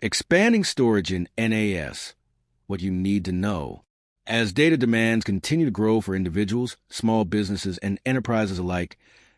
Expanding storage in NAS. What you need to know. As data demands continue to grow for individuals, small businesses, and enterprises alike,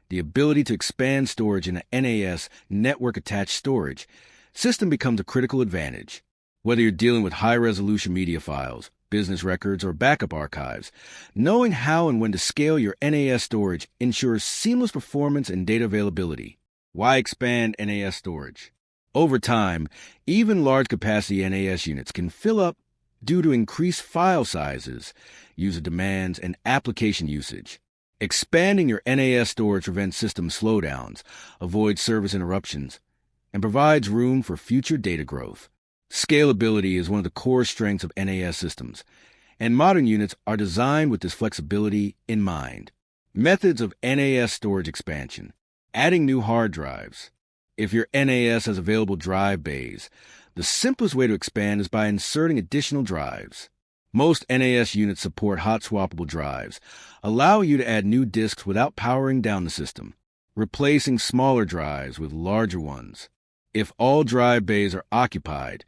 the ability to expand storage in a NAS, network-attached storage, system becomes a critical advantage. Whether you're dealing with high-resolution media files, business records, or backup archives, knowing how and when to scale your NAS storage ensures seamless performance and data availability. Why expand NAS storage? Over time, even large-capacity NAS units can fill up due to increased file sizes, user demands, and application usage. Expanding your NAS storage prevents system slowdowns, avoids service interruptions, and provides room for future data growth. Scalability is one of the core strengths of NAS systems, and modern units are designed with this flexibility in mind. Methods of NAS storage expansion. Adding new hard drives. If your NAS has available drive bays, the simplest way to expand is by inserting additional drives. Most NAS units support hot-swappable drives, allowing you to add new disks without powering down the system, replacing smaller drives with larger ones. If all drive bays are occupied,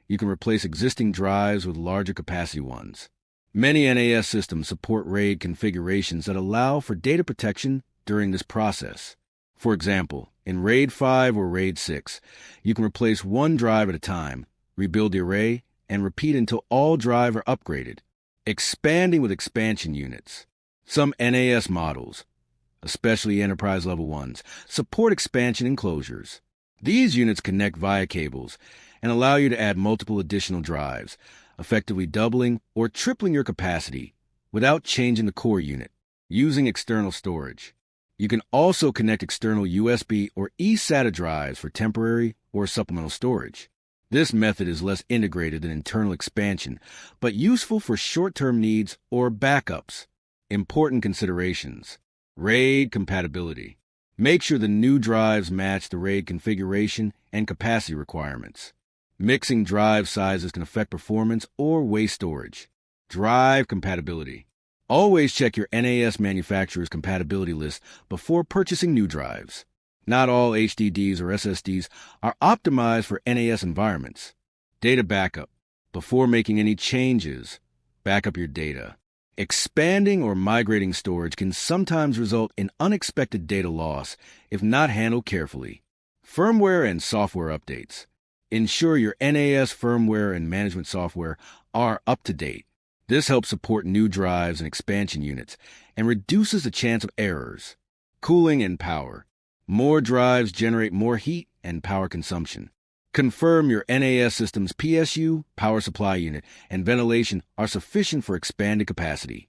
you can replace existing drives with larger capacity ones. Many NAS systems support RAID configurations that allow for data protection during this process. For example, in RAID 5 or RAID 6, you can replace one drive at a time, rebuild the array, and repeat until all drives are upgraded. Expanding with expansion units. Some NAS models, especially enterprise-level ones, support expansion enclosures. These units connect via cables and allow you to add multiple additional drives, effectively doubling or tripling your capacity without changing the core unit. Using external storage. You can also connect external USB or eSATA drives for temporary or supplemental storage. This method is less integrated than internal expansion, but useful for short-term needs or backups. Important considerations. RAID compatibility. Make sure the new drives match the RAID configuration and capacity requirements. Mixing drive sizes can affect performance or waste storage. Drive compatibility. Always check your NAS manufacturer's compatibility list before purchasing new drives. Not all HDDs or SSDs are optimized for NAS environments. Data backup. Before making any changes, back up your data. Expanding or migrating storage can sometimes result in unexpected data loss if not handled carefully. Firmware and software updates. Ensure your NAS firmware and management software are up to date. This helps support new drives and expansion units and reduces the chance of errors. Cooling and power. More drives generate more heat and power consumption. Confirm your NAS system's PSU, power supply unit, and ventilation are sufficient for expanded capacity.